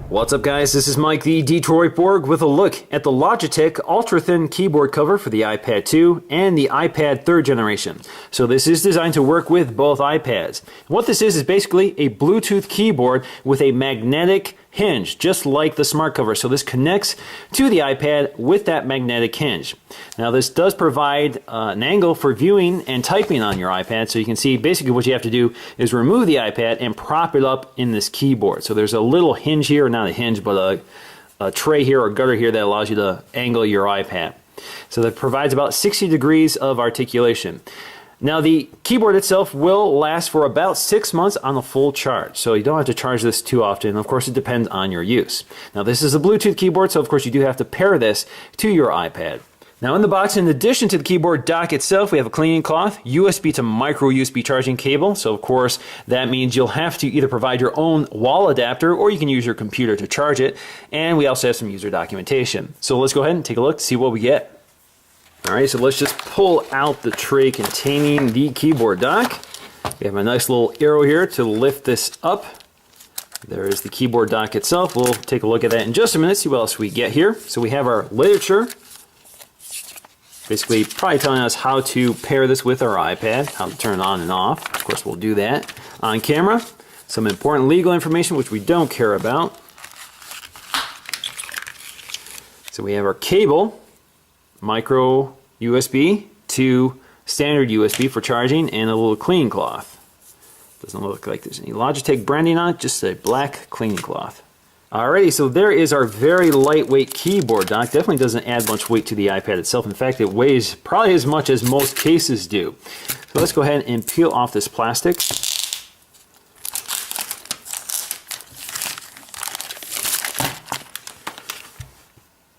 What's up guys, this is Mike the Detroit Borg with a look at the Logitech Ultrathin keyboard cover for the iPad 2 and the iPad 3rd generation. So this is designed to work with both iPads. What this is basically a Bluetooth keyboard with a magnetic hinge, just like the smart cover. So this connects to the iPad with that magnetic hinge. Now this does provide an angle for viewing and typing on your iPad. So you can see basically what you have to do is remove the iPad and prop it up in this keyboard. So there's a little hinge here, not a hinge, but a tray here or gutter here that allows you to angle your iPad. So that provides about 60 degrees of articulation. Now the keyboard itself will last for about 6 months on a full charge, so you don't have to charge this too often. Of course, it depends on your use. Now this is a Bluetooth keyboard, so of course you do have to pair this to your iPad. Now in the box, in addition to the keyboard dock itself, we have a cleaning cloth, USB to micro USB charging cable. So of course that means you'll have to either provide your own wall adapter or you can use your computer to charge it. And we also have some user documentation. So let's go ahead and take a look to see what we get. Alright, so let's just pull out the tray containing the keyboard dock. We have a nice little arrow here to lift this up. There is the keyboard dock itself. We'll take a look at that in just a minute, see what else we get here. So we have our literature, basically probably telling us how to pair this with our iPad, how to turn it on and off. Of course, we'll do that on camera. Some important legal information which we don't care about. So we have our cable, micro USB to standard USB for charging, and a little cleaning cloth. Doesn't look like there's any Logitech branding on it, just a black cleaning cloth. Alrighty, so there is our very lightweight keyboard dock. Definitely doesn't add much weight to the iPad itself. In fact, it weighs probably as much as most cases do. So let's go ahead and peel off this plastic.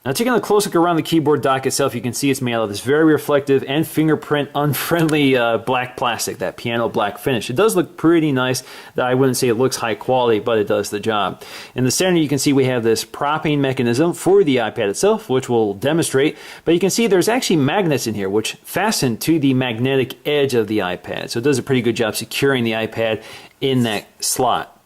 Now taking a close look around the keyboard dock itself, you can see it's made out of this very reflective and fingerprint unfriendly black plastic, that piano black finish. It does look pretty nice. I wouldn't say it looks high quality, but it does the job. In the center you can see we have this propping mechanism for the iPad itself, which we'll demonstrate, but you can see there's actually magnets in here which fasten to the magnetic edge of the iPad. So it does a pretty good job securing the iPad in that slot.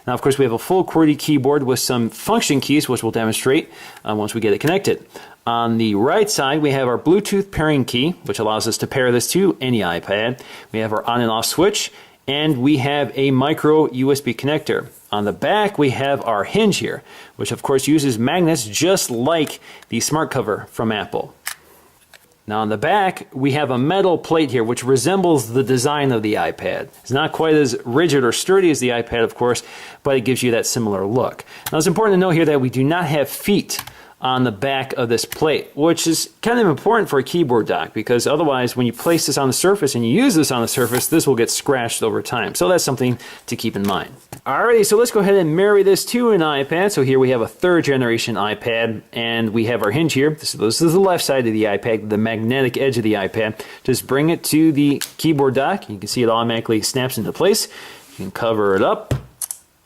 Now, of course, we have a full QWERTY keyboard with some function keys, which we'll demonstrate once we get it connected. On the right side, we have our Bluetooth pairing key, which allows us to pair this to any iPad. We have our on and off switch, and we have a micro USB connector. On the back, we have our hinge here, which of course uses magnets just like the smart cover from Apple. Now on the back, we have a metal plate here which resembles the design of the iPad. It's not quite as rigid or sturdy as the iPad, of course, but it gives you that similar look. Now it's important to note here that we do not have feet on the back of this plate, which is kind of important for a keyboard dock because otherwise when you place this on the surface and you use this on the surface, this will get scratched over time. So that's something to keep in mind. Alrighty, so let's go ahead and marry this to an iPad. So here we have a 3rd generation iPad and we have our hinge here. This is the left side of the iPad, the magnetic edge of the iPad. Just bring it to the keyboard dock. You can see it automatically snaps into place. You can cover it up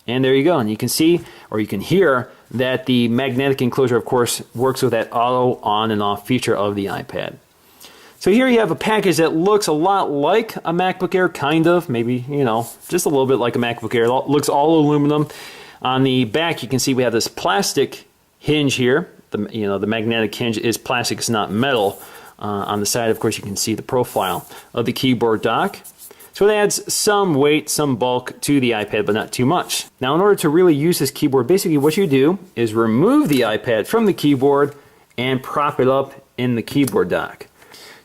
and there you go. And you can see, or you can hear, that the magnetic enclosure, of course, works with that auto on and off feature of the iPad. So here you have a package that looks a lot like a MacBook Air, kind of, maybe, you know, just a little bit like a MacBook Air. It looks all aluminum. On the back, you can see we have this plastic hinge here. The magnetic hinge is plastic, it's not metal. On the side, of course, you can see the profile of the keyboard dock. So it adds some weight, some bulk to the iPad, but not too much. Now in order to really use this keyboard, basically what you do is remove the iPad from the keyboard and prop it up in the keyboard dock.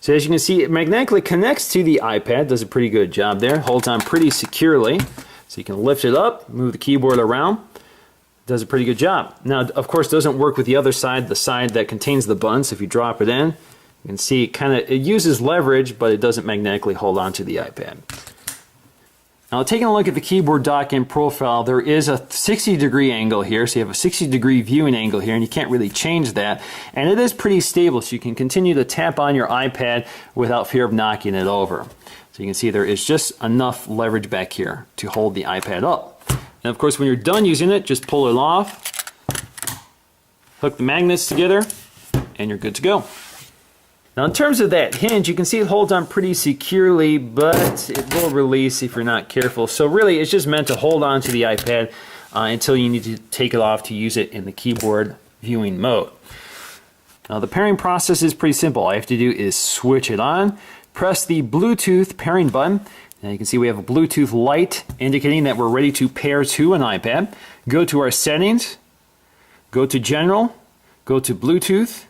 So as you can see, it magnetically connects to the iPad, does a pretty good job there, holds on pretty securely. So you can lift it up, move the keyboard around, does a pretty good job. Now, of course, it doesn't work with the other side, the side that contains the button. So if you drop it in, you can see it uses leverage, but it doesn't magnetically hold on to the iPad. Now taking a look at the keyboard dock in profile, there is a 60-degree angle here, so you have a 60-degree viewing angle here, and you can't really change that. And it is pretty stable, so you can continue to tap on your iPad without fear of knocking it over. So you can see there is just enough leverage back here to hold the iPad up. And of course, when you're done using it, just pull it off, hook the magnets together, and you're good to go. Now in terms of that hinge, you can see it holds on pretty securely, but it will release if you're not careful. So really it's just meant to hold on to the iPad until you need to take it off to use it in the keyboard viewing mode. Now the pairing process is pretty simple. All I have to do is switch it on, press the Bluetooth pairing button. Now you can see we have a Bluetooth light indicating that we're ready to pair to an iPad. Go to our settings, go to General, go to Bluetooth.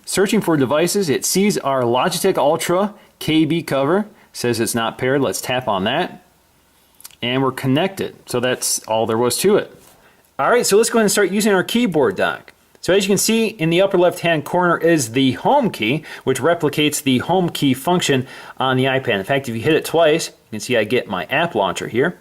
Searching for devices, it sees our Logitech Ultra KB cover, says it's not paired. Let's tap on that, and we're connected. So that's all there was to it. All right, so let's go ahead and start using our keyboard dock. So as you can see, in the upper left-hand corner is the home key, which replicates the home key function on the iPad. In fact, if you hit it twice, you can see I get my app launcher here.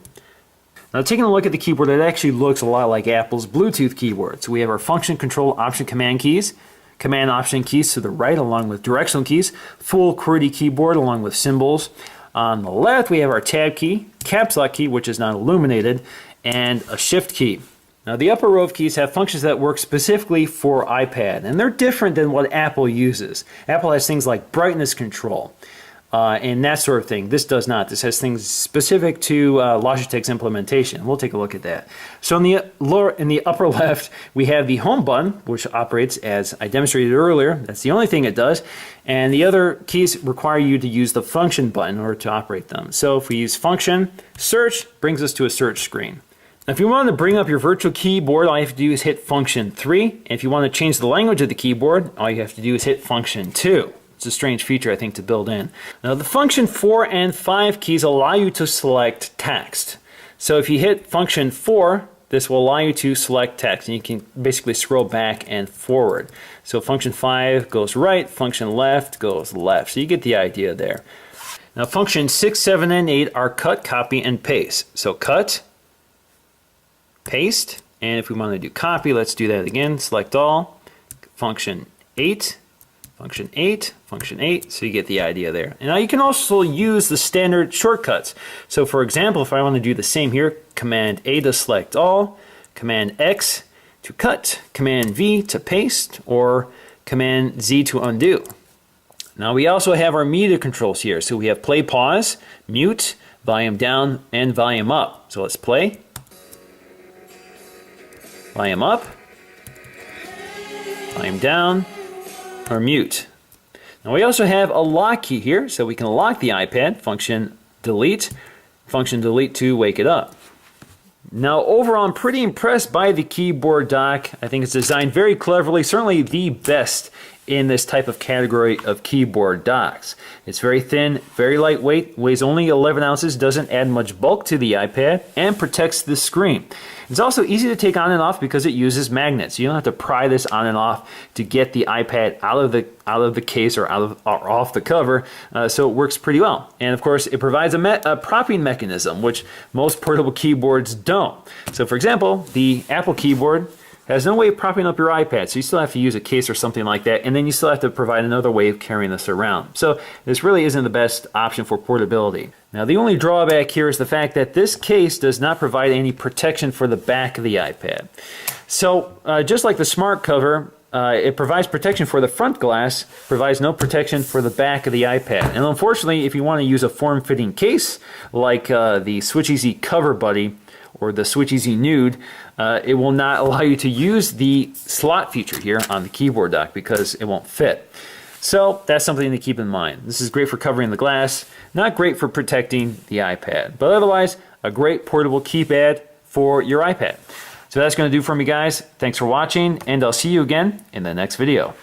Now taking a look at the keyboard, it actually looks a lot like Apple's Bluetooth keyboard. So we have our function, control, option, command keys, command option keys to the right along with directional keys, full QWERTY keyboard along with symbols. On the left we have our tab key, caps lock key, which is not illuminated, and a shift key. Now the upper row of keys have functions that work specifically for iPad, and they're different than what Apple uses. Apple has things like brightness control and that sort of thing. This does not. This has things specific to Logitech's implementation. We'll take a look at that. So in the upper left, we have the home button, which operates as I demonstrated earlier. That's the only thing it does. And the other keys require you to use the function button in order to operate them. So if we use function, search brings us to a search screen. Now, if you want to bring up your virtual keyboard, all you have to do is hit function 3. And if you want to change the language of the keyboard, all you have to do is hit function 2. It's a strange feature, I think, to build in. Now, the function 4 and 5 keys allow you to select text. So if you hit function 4, this will allow you to select text, and you can basically scroll back and forward. So function 5 goes right, function left goes left. So you get the idea there. Now, function 6, 7, and 8 are cut, copy, and paste. So cut, paste, and if we want to do copy, let's do that again. Select all, function 8, function 8, function 8, so you get the idea there. And now you can also use the standard shortcuts. So for example, if I want to do the same here, Command A to select all, Command X to cut, Command V to paste, or Command Z to undo. Now we also have our media controls here. So we have play, pause, mute, volume down, and volume up. So let's play. Volume up, volume down, or mute. Now we also have a lock key here, so we can lock the iPad, function delete to wake it up. Now overall, I'm pretty impressed by the keyboard dock. I think it's designed very cleverly, certainly the best in this type of category of keyboard docks. It's very thin, very lightweight, weighs only 11 ounces, doesn't add much bulk to the iPad, and protects the screen. It's also easy to take on and off because it uses magnets. You don't have to pry this on and off to get the iPad out of the case or off the cover, so it works pretty well. And of course, it provides a propping mechanism, which most portable keyboards don't. So for example, the Apple keyboard has no way of propping up your iPad, so you still have to use a case or something like that, and then you still have to provide another way of carrying this around. So this really isn't the best option for portability. Now the only drawback here is the fact that this case does not provide any protection for the back of the iPad. So just like the smart cover, it provides protection for the front glass, provides no protection for the back of the iPad. And unfortunately, if you want to use a form-fitting case like the Switch Easy Cover Buddy or the Switch Easy Nude, it will not allow you to use the slot feature here on the keyboard dock because it won't fit. So that's something to keep in mind. This is great for covering the glass, not great for protecting the iPad, but otherwise a great portable keypad for your iPad. So that's going to do for me, guys. Thanks for watching, and I'll see you again in the next video.